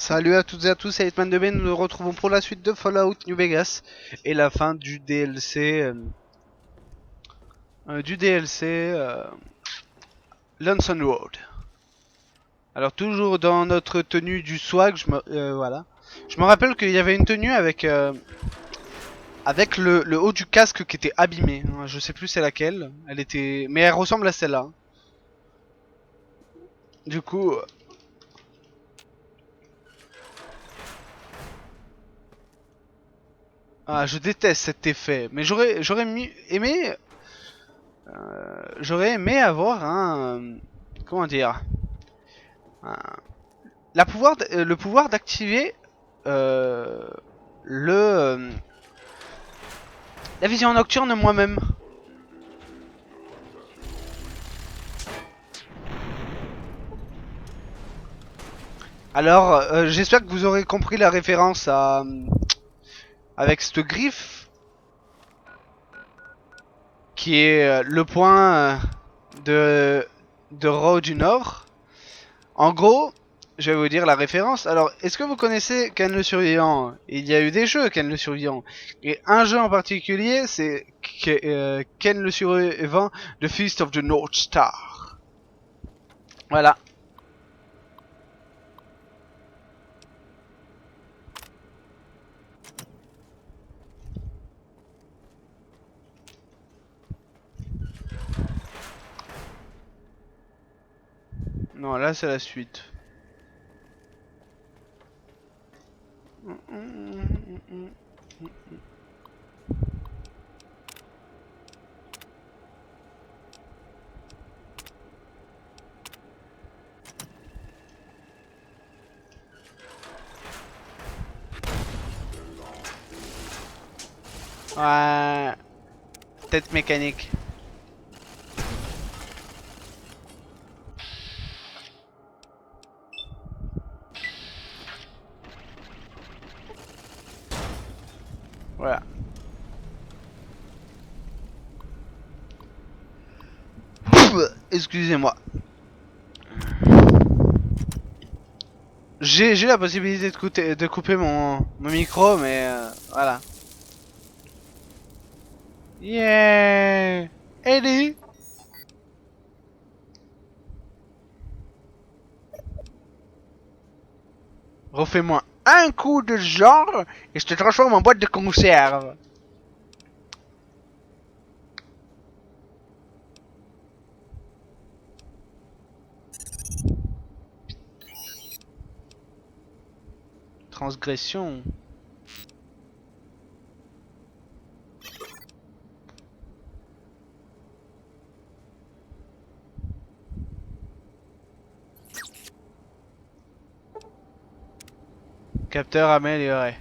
Salut à toutes et à tous, c'est Hitman 2B, nous nous retrouvons pour la suite de Fallout New Vegas et la fin du DLC Lonesome Road. Alors toujours dans notre tenue du swag, voilà. Je me rappelle qu'il y avait une tenue avec le haut du casque qui était abîmé. Je sais plus c'est laquelle, mais elle ressemble à celle-là. Du coup, je déteste cet effet, mais j'aurais aimé avoir comment dire, un- le pouvoir d'activer euh, le la vision nocturne moi-même. Alors, j'espère que vous aurez compris la référence avec cette griffe qui est le point de Raw du Nord. En gros, je vais vous dire la référence. Alors, est-ce que vous connaissez Ken le Survivant? Il y a eu des jeux Ken le Survivant. Et un jeu en particulier, c'est Ken le Survivant, The Feast of the North Star. Voilà. Non, là, c'est la suite. Ouais. Tête mécanique. Voilà. Excusez-moi. J'ai la possibilité de couper mon micro, mais voilà. Yeah! Ellie! Refais-moi un coup de genre et je te transforme en boîte de conserve. Transgression. Capteur amélioré.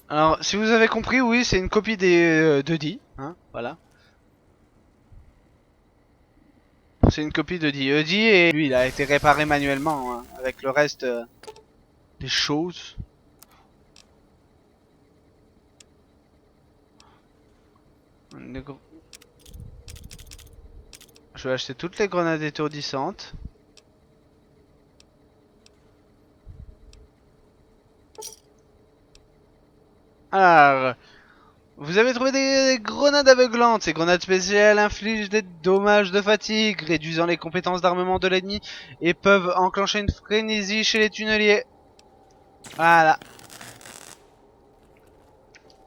Alors, si vous avez compris, oui, c'est une copie de D, hein, voilà. C'est une copie de D. D et lui, il a été réparé manuellement, hein, avec le reste des choses. Je vais acheter toutes les grenades étourdissantes. Alors, vous avez trouvé des grenades aveuglantes. Ces grenades spéciales infligent des dommages de fatigue, réduisant les compétences d'armement de l'ennemi et peuvent enclencher une frénésie chez les tunneliers. Voilà.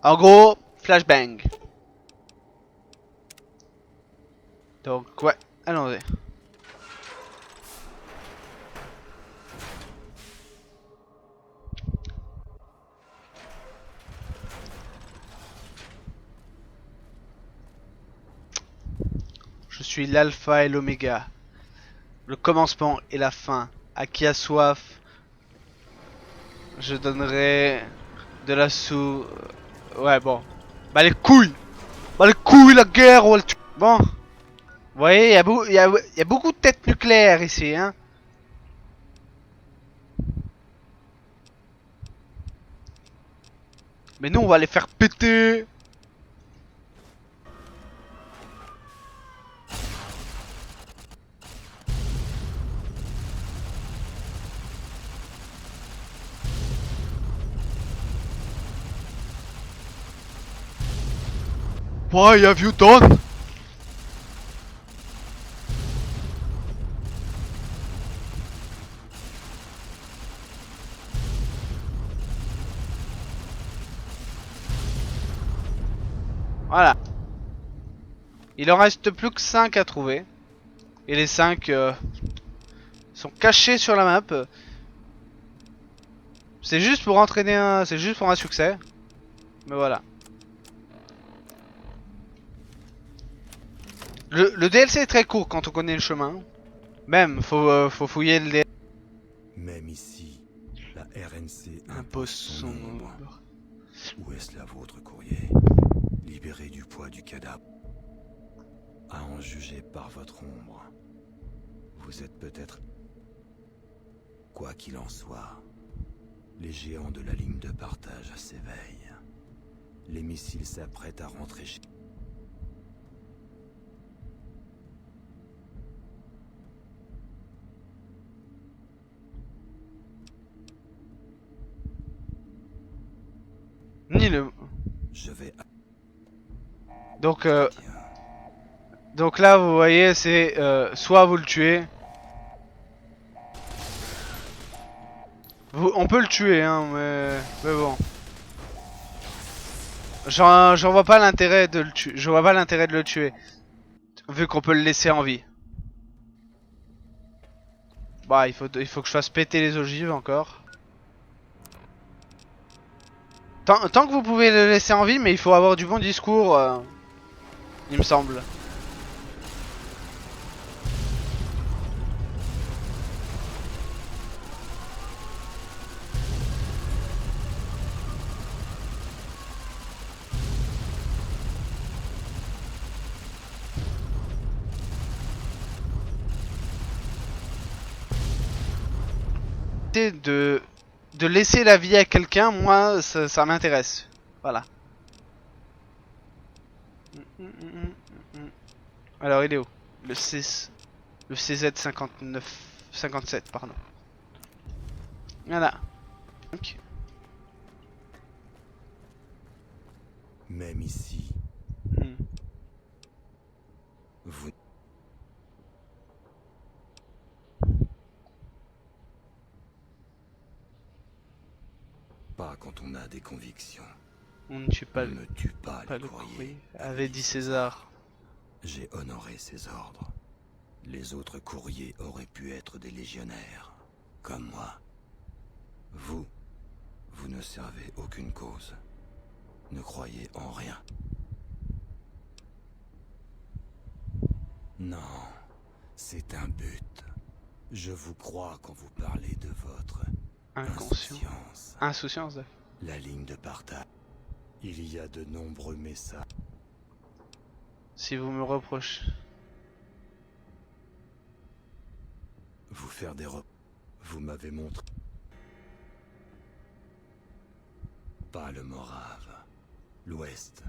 En gros, flashbang. Donc ouais, allons-y. Je suis l'alpha et l'oméga, le commencement et la fin. À qui a soif, je donnerai de la sou... Ouais, bon. Bah les couilles. Bah les couilles, la guerre, on va le tuer. Bon. Vous voyez, il y a beaucoup de têtes nucléaires ici, hein. Mais nous, on va les faire péter. Why have you done? Voilà. Il en reste plus que 5 à trouver. Et les 5 sont cachés sur la map. C'est juste pour entraîner un... C'est juste pour un succès. Mais voilà. Le DLC est très court quand on connaît le chemin. Même, faut fouiller le DLC. Même ici, la RNC Impose impose son son ombre. ombre. Où est-ce la vôtre, courrier? Libéré du poids du cadavre. À en juger par votre ombre. Vous êtes peut-être... Quoi qu'il en soit, les géants de la ligne de partage s'éveillent. Les missiles s'apprêtent à rentrer chez... Ni le... Je vais... Donc, Bien. donc là, vous voyez, c'est soit vous le tuez. On peut le tuer, hein, mais bon. J'en vois pas l'intérêt de le tuer. Je vois pas l'intérêt de le tuer, vu qu'on peut le laisser en vie. Bah, il faut que je fasse péter les ogives encore. Tant que vous pouvez le laisser en vie, mais il faut avoir du bon discours, il me semble. De laisser la vie à quelqu'un, moi, ça m'intéresse. Voilà. Alors, il est où? Le CZ59... 57, pardon. Voilà. Ok. Même ici, Hmm. vous... Pas quand on a des convictions. On ne tue pas On ne tue pas les le courriers, courrier, avait dit César. J'ai honoré ses ordres. Les autres courriers auraient pu être des légionnaires, comme moi. Vous, vous ne servez aucune cause. Ne croyez en rien. Non, c'est un but. Je vous crois quand vous parlez de votre Inconscient. insouciance. Insouciance. La ligne de partage. Il y a de nombreux messages. Si vous me reprochez. Vous faire des repas. Vous m'avez montré. Pas le Morave. L'Ouest.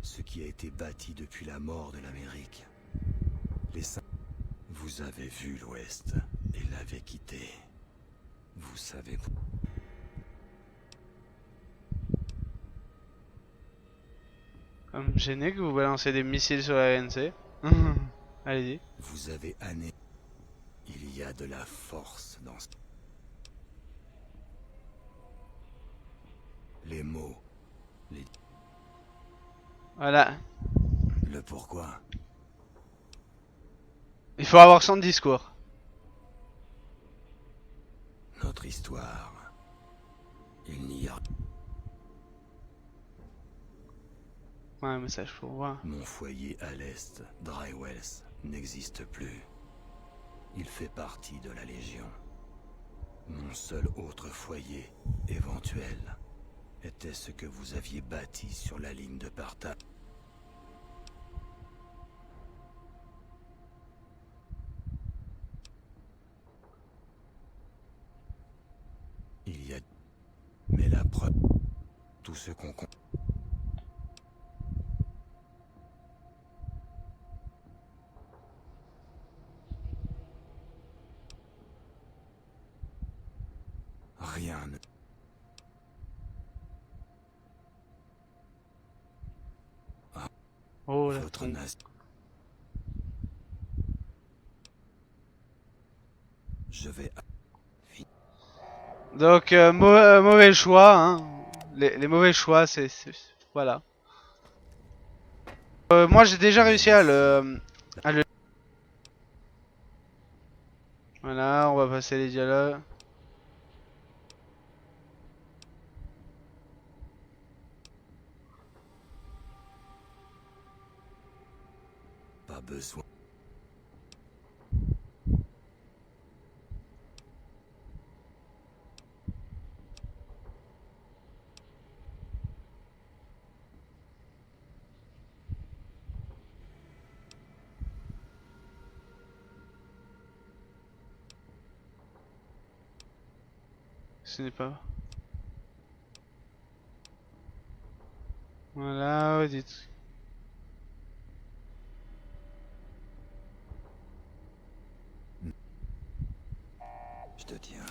Ce qui a été bâti depuis la mort de l'Amérique. Vous avez vu l'Ouest et l'avez quitté. Vous savez... Comme gêné que vous balancez des missiles sur la RNC. Allez-y. Vous avez ané... Il y a de la force dans ce... Les mots. Voilà. Le pourquoi. Il faut avoir son discours. Notre histoire. Il n'y a... Ouais, un message pour voir. Mon foyer à l'est, Drywells, n'existe plus. Il fait partie de la Légion. Mon seul autre foyer, éventuel, était ce que vous aviez bâti sur la ligne de partage. Il y a... Mais la preuve... Tout ce qu'on... Rien ne... là. Votre nation. Je vais. Donc mauvais choix, hein. Les mauvais choix, voilà. Moi j'ai déjà réussi à le... Voilà, on va passer les dialogues. Pas besoin. Ce n'est pas... Voilà, ouais, dites... Je te tiens.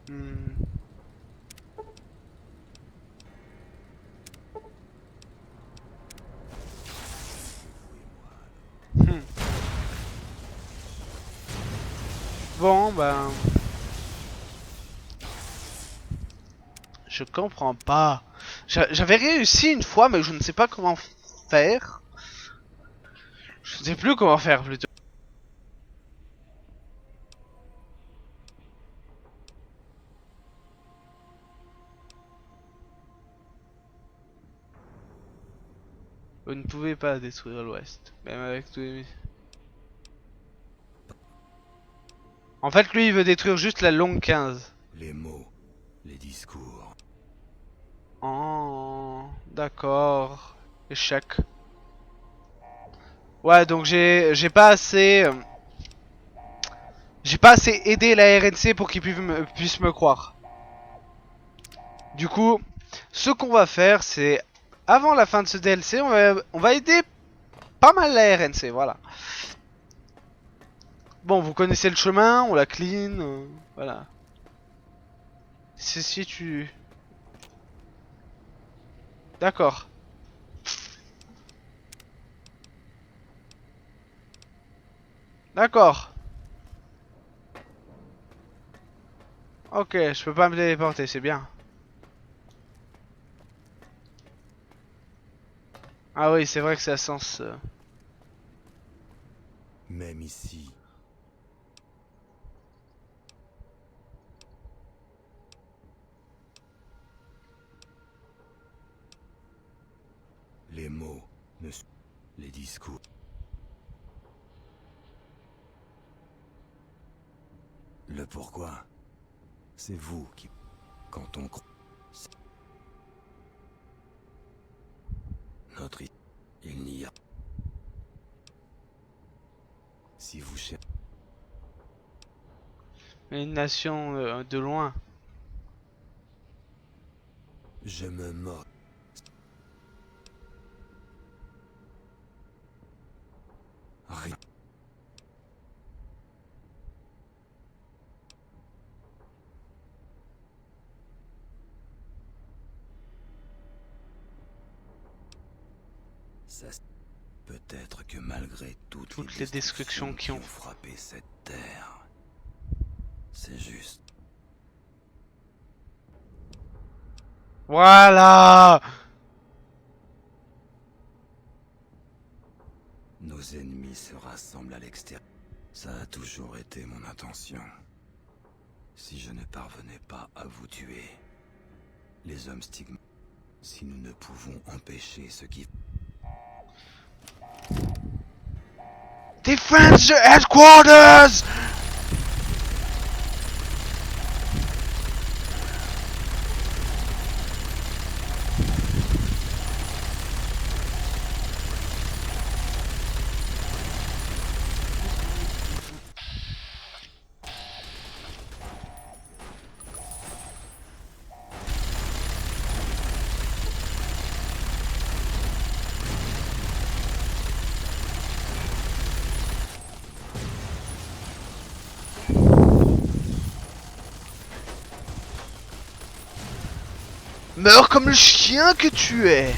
Hmm. Hmm. Bon, ben... Je comprends pas. J'avais réussi une fois, mais je ne sais pas comment faire. Je ne sais plus comment faire, plutôt. Vous ne pouvez pas détruire l'Ouest, même avec tous les... En fait, lui, il veut détruire juste la longue 15. Les mots, les discours. Oh, d'accord. Échec. Ouais, donc j'ai pas assez... j'ai pas assez aidé la RNC pour qu'ils puissent me croire. Du coup, ce qu'on va faire, c'est... Avant la fin de ce DLC, on va aider pas mal la RNC, voilà. Bon, vous connaissez le chemin, on la clean, voilà. C'est si tu... D'accord. D'accord. Ok, je peux pas me téléporter, c'est bien. Ah oui, c'est vrai que ça sens... Même ici. Les mots, ne... les discours. Le pourquoi, c'est vous qui... Quand on croit... Notre... Il n'y a... Si vous cherchez... Une nation de loin. Je me moque. Rien. Ça... Peut-être que malgré toutes Les destructions qui ont frappé cette terre, c'est juste. Voilà. Nos ennemis se rassemblent à l'extérieur. Ça a toujours été mon intention. Si je ne parvenais pas à vous tuer, les hommes stigmates, si nous ne pouvons empêcher ce qui... Defense the headquarters! Meurs comme le chien que tu es.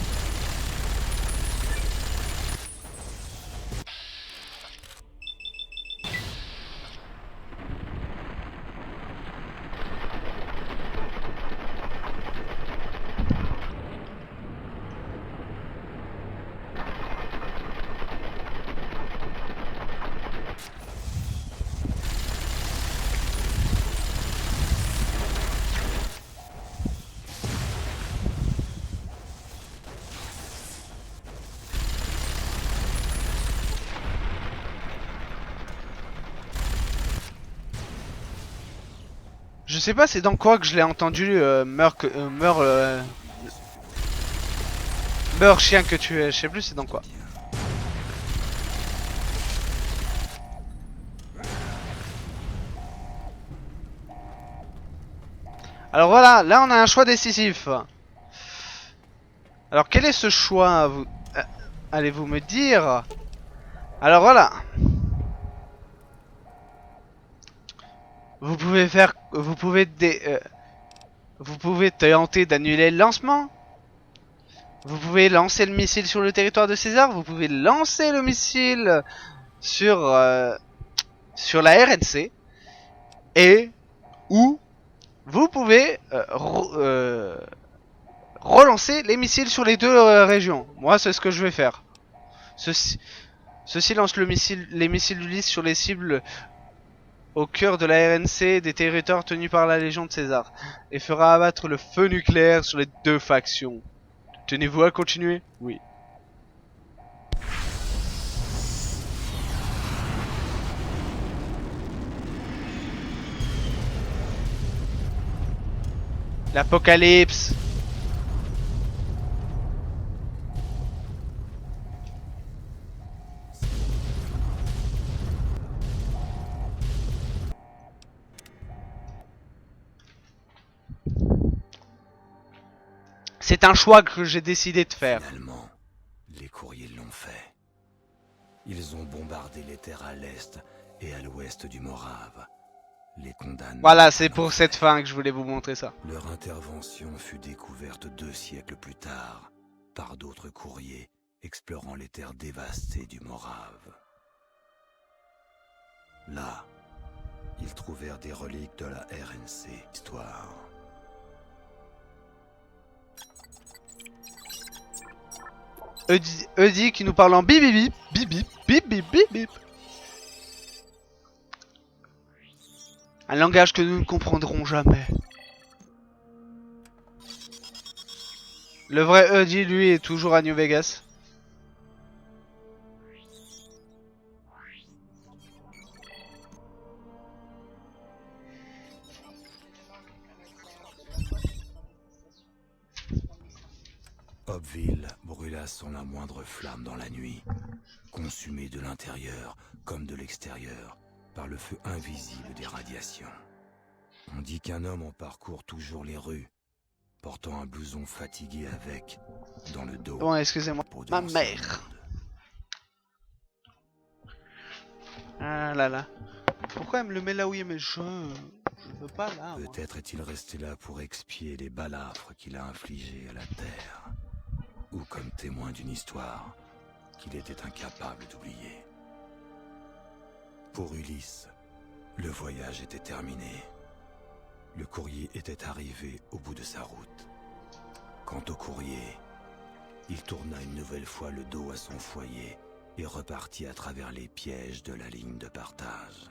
Je sais pas c'est dans quoi que je l'ai entendu meurs chien que tu es, je sais plus c'est dans quoi. Alors voilà, là on a un choix décisif. Alors quel est ce choix vous allez-vous me dire? Alors voilà. Vous pouvez tenter d'annuler le lancement. Vous pouvez lancer le missile sur le territoire de César. Vous pouvez lancer le missile sur sur la RNC. Et ou vous pouvez relancer les missiles sur les deux régions. Moi c'est ce que je vais faire. Ceci lance les missiles Ulysse sur les cibles au cœur de la RNC des territoires tenus par la Légion de César et fera abattre le feu nucléaire sur les deux factions. Tenez-vous à continuer? Oui. L'apocalypse. C'est un choix que j'ai décidé de faire. Finalement, les courriers l'ont fait. Ils ont bombardé les terres à l'est et à l'ouest du Morave. Les condamnent. Voilà, c'est pour cette fin que je voulais vous montrer ça. Leur intervention fut découverte 2 siècles plus tard par d'autres courriers explorant les terres dévastées du Morave. Là, ils trouvèrent des reliques de la RNC. Histoire. Eddie qui nous parle en bip bip bip bip bip bip bip bip. Un langage que nous ne comprendrons jamais. Le vrai Eddie, lui, est toujours à New Vegas. Hopville brûla sans la moindre flamme dans la nuit, consumé de l'intérieur comme de l'extérieur par le feu invisible des radiations. On dit qu'un homme en parcourt toujours les rues, portant un blouson fatigué avec, dans le dos, Bon, excusez-moi, ma mère. Ah là là. Pourquoi elle me le met là où il met je veux pas là. Peut-être est-il resté là pour expier les balafres qu'il a infligés à la terre, ou comme témoin d'une histoire qu'il était incapable d'oublier. Pour Ulysse, le voyage était terminé. Le courrier était arrivé au bout de sa route. Quant au courrier, il tourna une nouvelle fois le dos à son foyer et repartit à travers les pièges de la ligne de partage.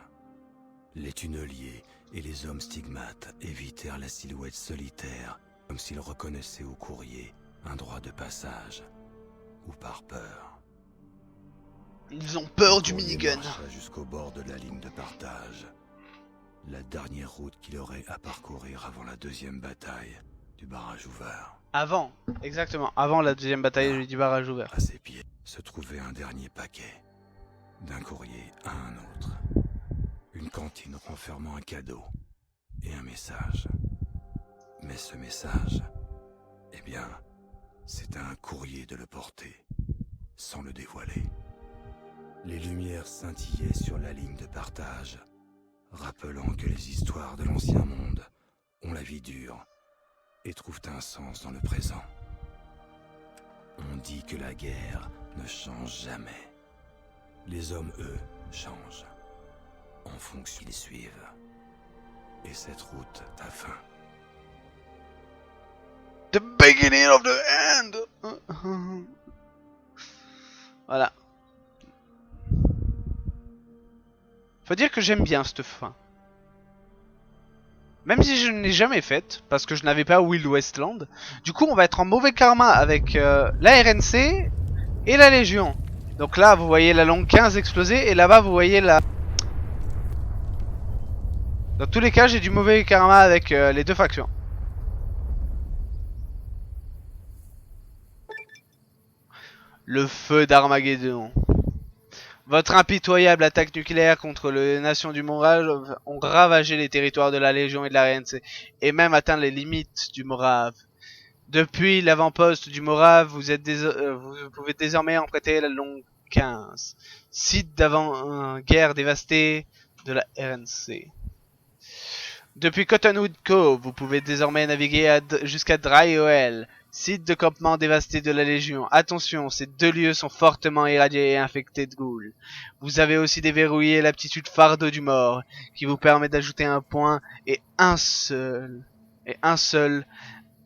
Les tunneliers et les hommes stigmates évitèrent la silhouette solitaire comme s'ils reconnaissaient au courrier un droit de passage, ou par peur. Ils ont peur du minigun. Jusqu'au bord de la ligne de partage. La dernière route qu'il aurait à parcourir avant la deuxième bataille du barrage ouvert. Avant, exactement, avant la deuxième bataille du barrage ouvert. À ses pieds se trouvait un dernier paquet, d'un courrier à un autre. Une cantine renfermant un cadeau et un message. Mais ce message, eh bien, c'était un courrier de le porter, sans le dévoiler. Les lumières scintillaient sur la ligne de partage, rappelant que les histoires de l'ancien monde ont la vie dure et trouvent un sens dans le présent. On dit que la guerre ne change jamais. Les hommes, eux, changent en fonction qu'ils suivent. Et cette route a fin. The beginning of the end. Voilà. Faut dire que j'aime bien cette fin. Même si je ne l'ai jamais faite, parce que je n'avais pas Wild Westland. Du coup, on va être en mauvais karma avec la RNC et la Légion. Donc là, vous voyez la longue 15 exploser, et là-bas, vous voyez la... Dans tous les cas, j'ai du mauvais karma avec les deux factions. Le feu d'Armageddon. Votre impitoyable attaque nucléaire contre les nations du Morave ont ravagé les territoires de la Légion et de la RNC, et même atteint les limites du Morave. Depuis l'avant-poste du Morave, vous pouvez désormais emprunter la longue 15, site d'avant-guerre dévasté de la RNC. Depuis Cottonwood Cove, vous pouvez désormais naviguer jusqu'à Dryhoel, site de campement dévasté de la Légion. Attention, ces deux lieux sont fortement irradiés et infectés de ghouls. Vous avez aussi déverrouillé l'aptitude fardeau du mort, qui vous permet d'ajouter un point et un seul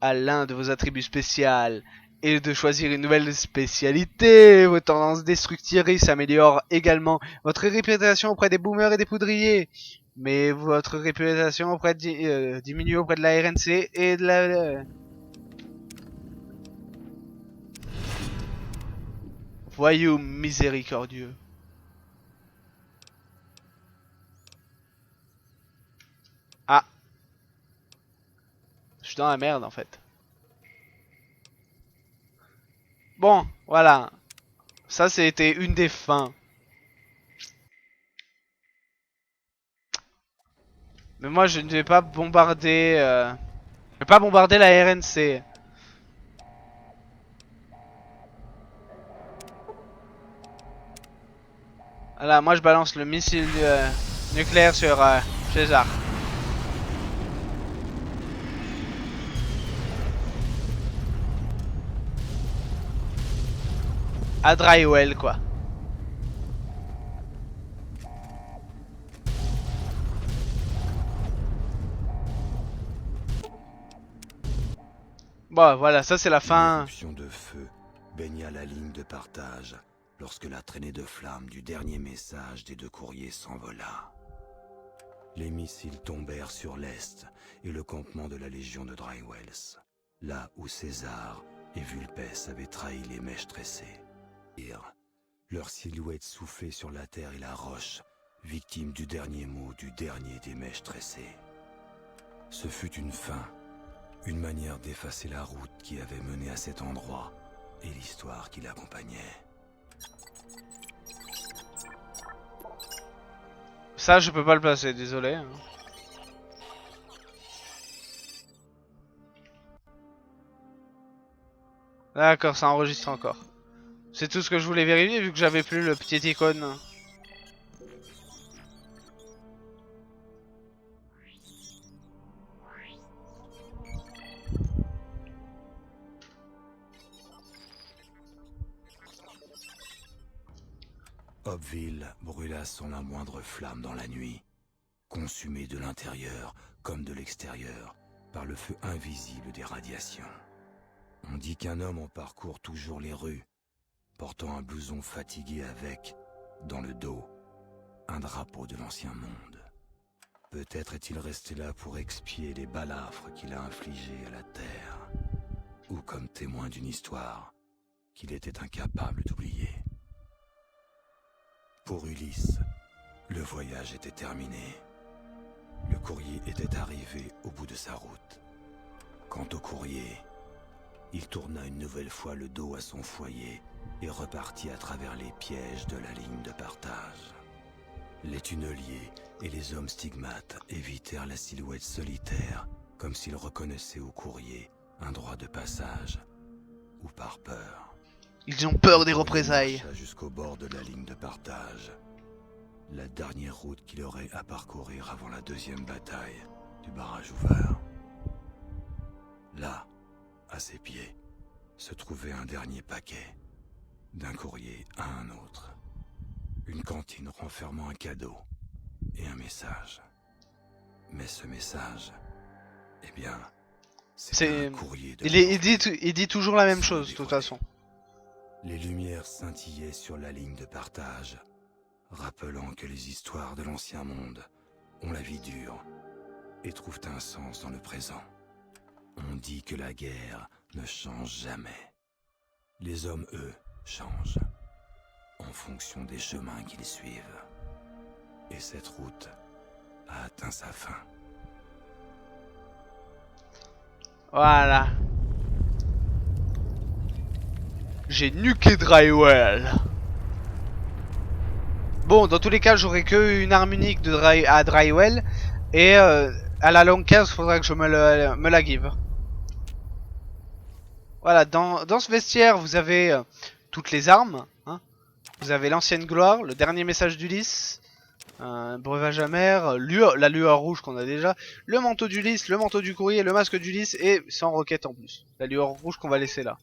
à l'un de vos attributs spéciaux, et de choisir une nouvelle spécialité. Vos tendances destructrices s'améliorent également. Votre réputation auprès des boomers et des poudriers. Mais votre réputation diminue auprès de la RNC et de la... Voyou miséricordieux. Ah. Je suis dans la merde en fait. Bon, voilà. Ça, c'était une des fins. Mais moi, je ne vais pas bombarder... Je vais pas bombarder la RNC. Voilà, moi je balance le missile nucléaire sur César. À Drywell, quoi. Bon, voilà, ça c'est la fin. Une éruption de feu baigna la ligne de partage lorsque la traînée de flammes du dernier message des deux courriers s'envola. Les missiles tombèrent sur l'est et le campement de la Légion de Drywells, là où César et Vulpes avaient trahi les mèches tressées. Leurs silhouettes soufflaient sur la terre et la roche, victimes du dernier mot du dernier des mèches tressées. Ce fut une fin, une manière d'effacer la route qui avait mené à cet endroit et l'histoire qui l'accompagnait. Ça, je peux pas le passer, désolé. Hein. D'accord, ça enregistre encore. C'est tout ce que je voulais vérifier vu que j'avais plus le petit icône. Hopeville brûla sans la moindre flamme dans la nuit, consumé de l'intérieur comme de l'extérieur par le feu invisible des radiations. On dit qu'un homme en parcourt toujours les rues, portant un blouson fatigué avec, dans le dos, un drapeau de l'ancien monde. Peut-être est-il resté là pour expier les balafres qu'il a infligés à la terre, ou comme témoin d'une histoire qu'il était incapable d'oublier. Pour Ulysse, le voyage était terminé. Le courrier était arrivé au bout de sa route. Quant au courrier, il tourna une nouvelle fois le dos à son foyer et repartit à travers les pièges de la ligne de partage. Les tunneliers et les hommes stigmates évitèrent la silhouette solitaire, comme s'ils reconnaissaient au courrier un droit de passage, ou par peur. Ils ont peur des représailles. Jusqu'au bord de la ligne de partage, la dernière route qu'il aurait à parcourir avant la deuxième bataille du barrage ouvert. Là, à ses pieds, se trouvait un dernier paquet, d'un courrier à un autre. Une cantine renfermant un cadeau et un message. Mais ce message, eh bien, c'était un courrier de il dit toujours la même sans le chose, de toute dévoiler. façon. Les lumières scintillaient sur la ligne de partage, rappelant que les histoires de l'ancien monde ont la vie dure et trouvent un sens dans le présent. On dit que la guerre ne change jamais. Les hommes, eux, changent en fonction des chemins qu'ils suivent. Et cette route a atteint sa fin. Voilà. J'ai nuqué Drywell. Bon, dans tous les cas, j'aurai que une arme unique à Drywell. Et à la longue 15, faudra que je me la give. Voilà, dans ce vestiaire, vous avez toutes les armes. Hein. Vous avez l'ancienne gloire, le dernier message d'Ulysse, un breuvage amer, la lueur rouge qu'on a déjà, le manteau d'Ulysse, le manteau du courrier, le masque d'Ulysse et sans roquette en plus. La lueur rouge qu'on va laisser là.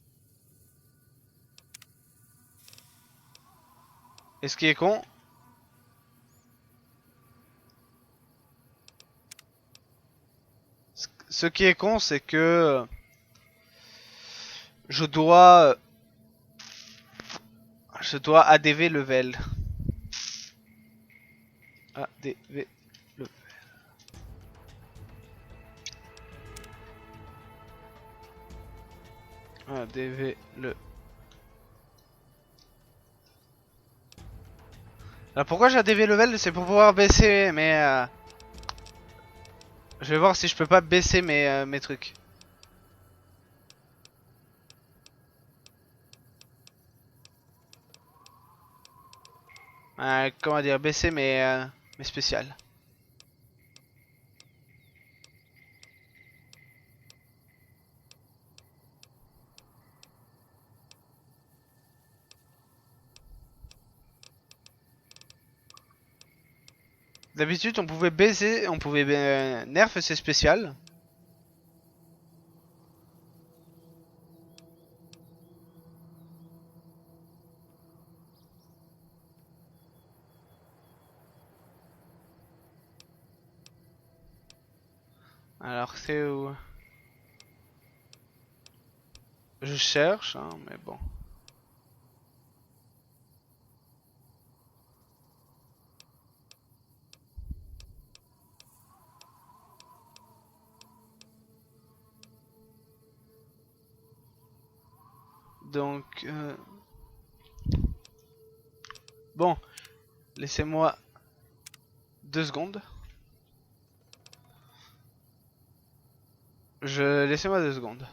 Et ce qui est con, c'est que je dois ADV level. ADV level. ADV le. Alors pourquoi j'ai ADV level? C'est pour pouvoir baisser mes. Je vais voir si je peux pas baisser mes trucs. Comment dire, baisser mes spéciales. D'habitude on pouvait baisser, on pouvait nerf ses spéciales. Alors c'est où? Je cherche, hein, mais bon. Donc, bon, laissez-moi 2 secondes. Laissez-moi 2 secondes.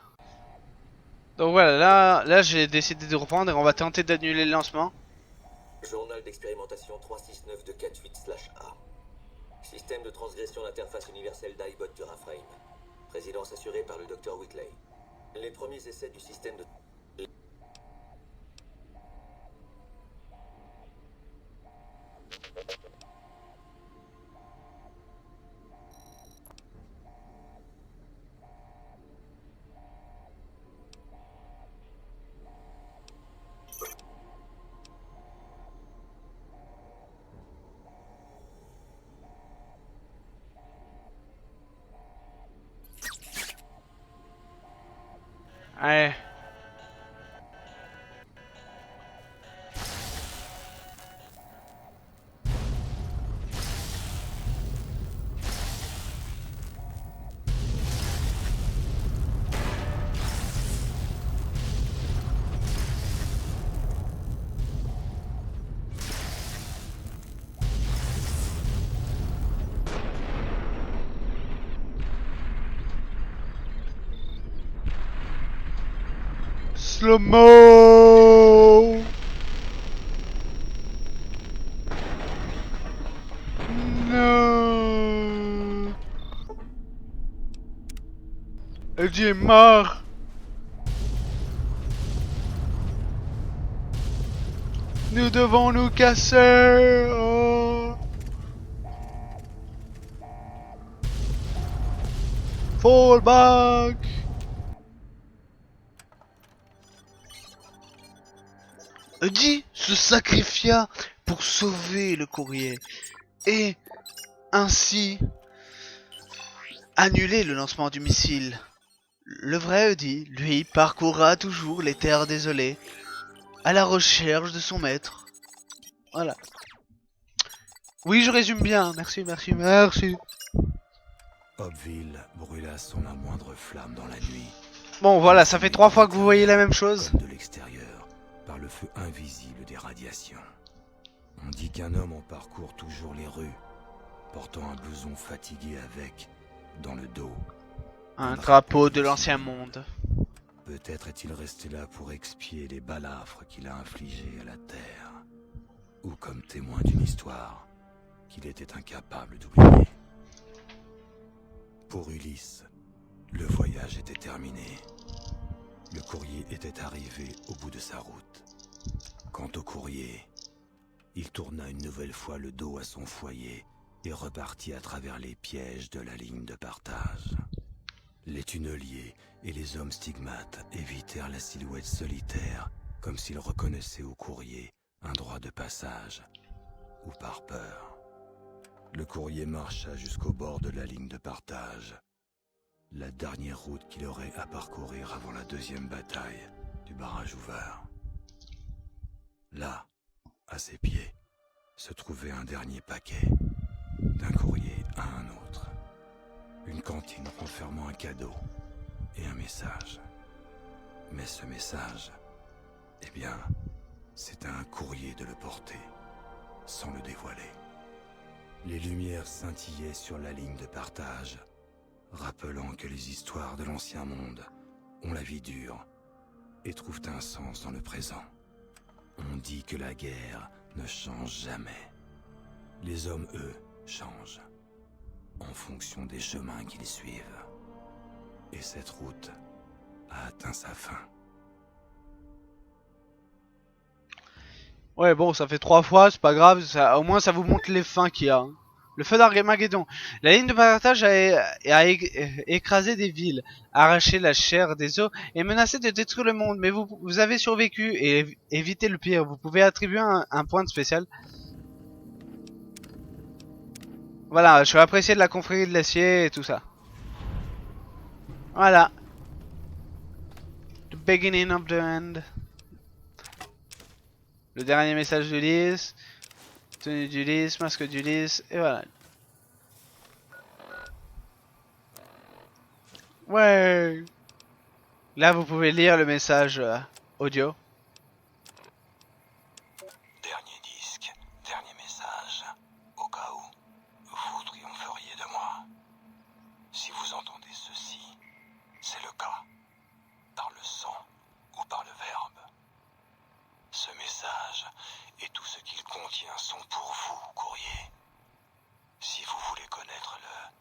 Donc voilà, là j'ai décidé de reprendre et on va tenter d'annuler le lancement. Journal d'expérimentation 369 de 48/A. Système de transgression d'interface universelle d'iBot du Rafraim. Présidence assurée par le Dr Whitley. Les premiers essais du système de... Allez. Slow-mo. Non. Eddie est mort. Nous devons nous casser. Oh. Fall back. Eddie se sacrifia pour sauver le courrier et ainsi annuler le lancement du missile. Le vrai Eddie, lui, parcourra toujours les terres désolées à la recherche de son maître. Voilà. Oui, je résume bien. Merci, merci, merci. Hopville brûla sans la moindre flamme dans la nuit. Bon, voilà, ça fait 3 fois que vous voyez la même chose. Comme de l'extérieur, par le feu invisible des radiations. On dit qu'un homme en parcourt toujours les rues, portant un blouson fatigué avec, dans le dos, Un drapeau de l'ancien monde. Peut-être est-il resté là pour expier les balafres qu'il a infligés à la Terre. Ou comme témoin d'une histoire qu'il était incapable d'oublier. Pour Ulysse, le voyage était terminé. Le courrier était arrivé au bout de sa route. Quant au courrier, il tourna une nouvelle fois le dos à son foyer et repartit à travers les pièges de la ligne de partage. Les tunneliers et les hommes stigmates évitèrent la silhouette solitaire, comme s'ils reconnaissaient au courrier un droit de passage, ou par peur. Le courrier marcha jusqu'au bord de la ligne de partage, la dernière route qu'il aurait à parcourir avant la deuxième bataille du barrage ouvert. Là, à ses pieds, se trouvait un dernier paquet, d'un courrier à un autre. Une cantine renfermant un cadeau et un message. Mais ce message, eh bien, c'était un courrier de le porter, sans le dévoiler. Les lumières scintillaient sur la ligne de partage, rappelant que les histoires de l'ancien monde ont la vie dure et trouvent un sens dans le présent. On dit que la guerre ne change jamais. Les hommes, eux, changent, en fonction des chemins qu'ils suivent. Et cette route a atteint sa fin. Ouais, bon, ça fait 3 fois, c'est pas grave, ça, au moins ça vous montre les fins qu'il y a. Hein. Le feu d'Armageddon. La ligne de partage a écrasé des villes, arraché la chair des os et menacé de détruire le monde. Mais vous avez survécu et évité le pire. Vous pouvez attribuer un point de spécial. Voilà, je suis apprécié de la confrérie de l'acier et tout ça. Voilà. The beginning of the end. Le dernier message d'Ulysse. Tenue d'Ulysse, masque d'Ulysse, et voilà. Ouais. Là, vous pouvez lire le message audio. Dernier disque, dernier message. Au cas où, vous triompheriez de moi. Si vous entendez ceci, c'est le cas. Par le sang ou par le verbe. Ce message et tout ce qu'il contient sont pour vous, courrier. Si vous voulez connaître le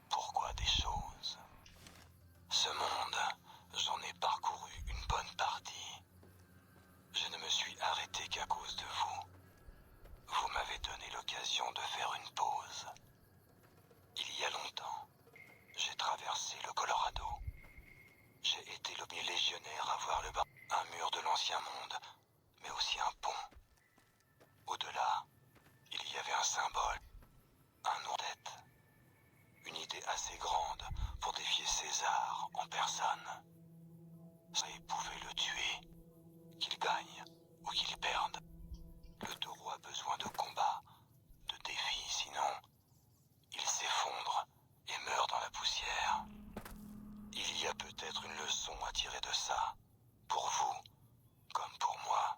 pourquoi des choses. Ce monde, j'en ai parcouru une bonne partie. Je ne me suis arrêté qu'à cause de vous. Vous m'avez donné l'occasion de faire une pause. Il y a longtemps, j'ai traversé le Colorado. J'ai été le premier légionnaire à voir un mur de l'ancien monde, mais aussi un pont. Au-delà, il y avait un symbole, un nom tête. Une idée assez grande pour défier César en personne. Ça pouvait le tuer, qu'il gagne ou qu'il perde. Le taureau a besoin de combats, de défis, sinon il s'effondre et meurt dans la poussière. Il y a peut-être une leçon à tirer de ça, pour vous, comme pour moi.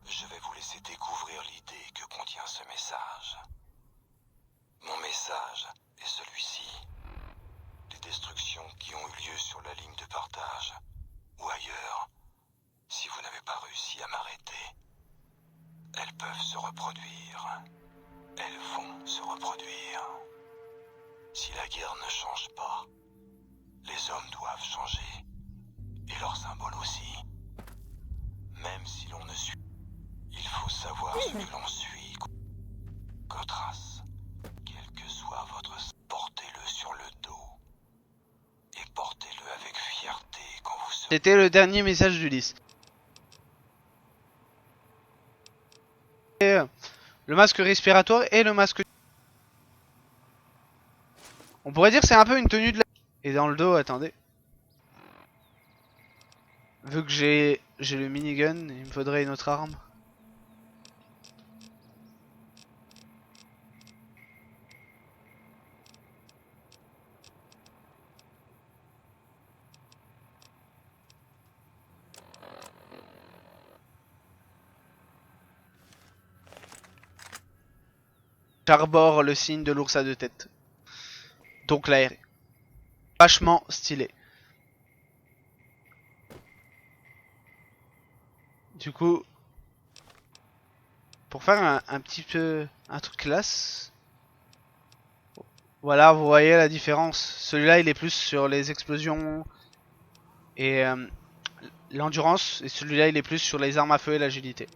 Je vais vous laisser découvrir l'idée que contient ce message. Mon message est celui-ci. Les destructions qui ont eu lieu sur la ligne de partage, ou ailleurs, si vous n'avez pas réussi à m'arrêter, elles peuvent se reproduire. Elles vont se reproduire. Si la guerre ne change pas, les hommes doivent changer. Et leur symbole aussi. Même si l'on ne suit, il faut savoir ce que l'on suit. Cotras, quel que soit votre... Portez-le sur le dos. Et portez-le avec fierté quand vous serez... C'était le dernier message d'Ulysse. Le masque respiratoire et le masque... On pourrait dire que c'est un peu une tenue de la... Et dans le dos, attendez. Vu que j'ai le minigun, il me faudrait une autre arme. J'arbore le signe de l'ours à deux têtes. Donc l'aéré. Vachement stylé. Du coup, pour faire un petit peu un truc classe, voilà, vous voyez la différence. Celui-là, il est plus sur les explosions et l'endurance, et celui-là, il est plus sur les armes à feu et l'agilité.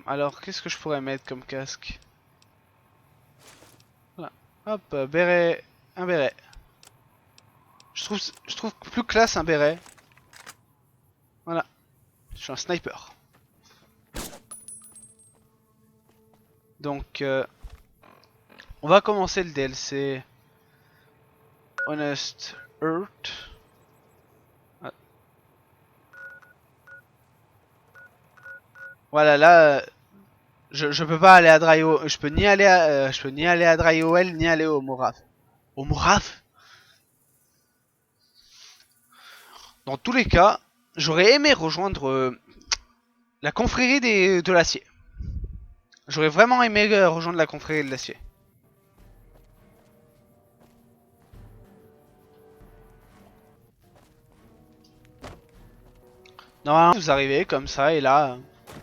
Alors, qu'est-ce que je pourrais mettre comme casque? Voilà. Hop, béret, un béret. Je trouve plus classe un béret. Voilà. Je suis un sniper. Donc, on va commencer le DLC Honest Earth. Ah. Voilà, là, je peux pas aller à Dryo. Je peux ni aller à Dryowell ni aller au Morav. Au Morav? Dans tous les cas, j'aurais aimé rejoindre la confrérie de l'acier. J'aurais vraiment aimé rejoindre la confrérie de l'acier. Normalement, vous arrivez comme ça et là,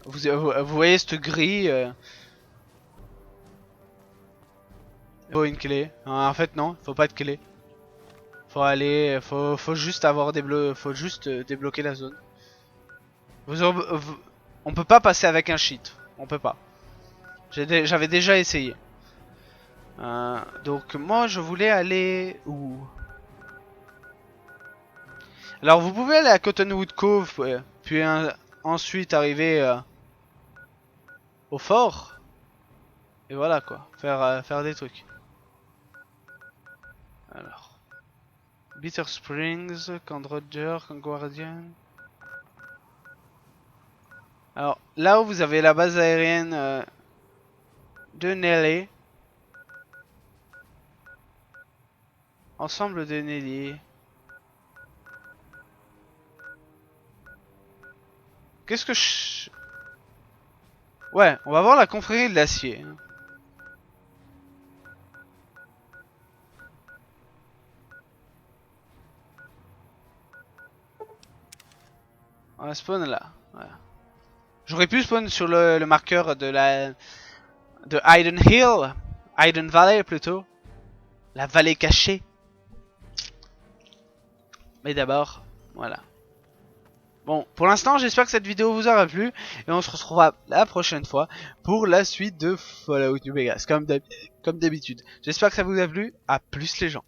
vous voyez cette grille. Faut une clé. En fait, non, faut pas de clé. Faut aller, faut juste avoir faut juste débloquer la zone. On peut pas passer avec un cheat. On peut pas. J'avais déjà essayé. Donc moi je voulais aller où? Alors vous pouvez aller à Cottonwood Cove, puis ensuite arriver au fort. Et voilà quoi, faire des trucs. Alors, Bitter Springs, Camp Roger, Camp Guardian. Alors là où vous avez la base aérienne de Nelly. Ensemble de Nelly. Qu'est-ce que je... Ouais, on va voir la confrérie de l'acier. On va spawn là. Voilà. J'aurais pu spawn sur le marqueur de Hayden Hill. Hayden Valley plutôt. La vallée cachée. Mais d'abord, voilà. Bon, pour l'instant, j'espère que cette vidéo vous aura plu. Et on se retrouvera la prochaine fois pour la suite de Fallout New Vegas. Comme d'habitude. J'espère que ça vous a plu. À plus les gens.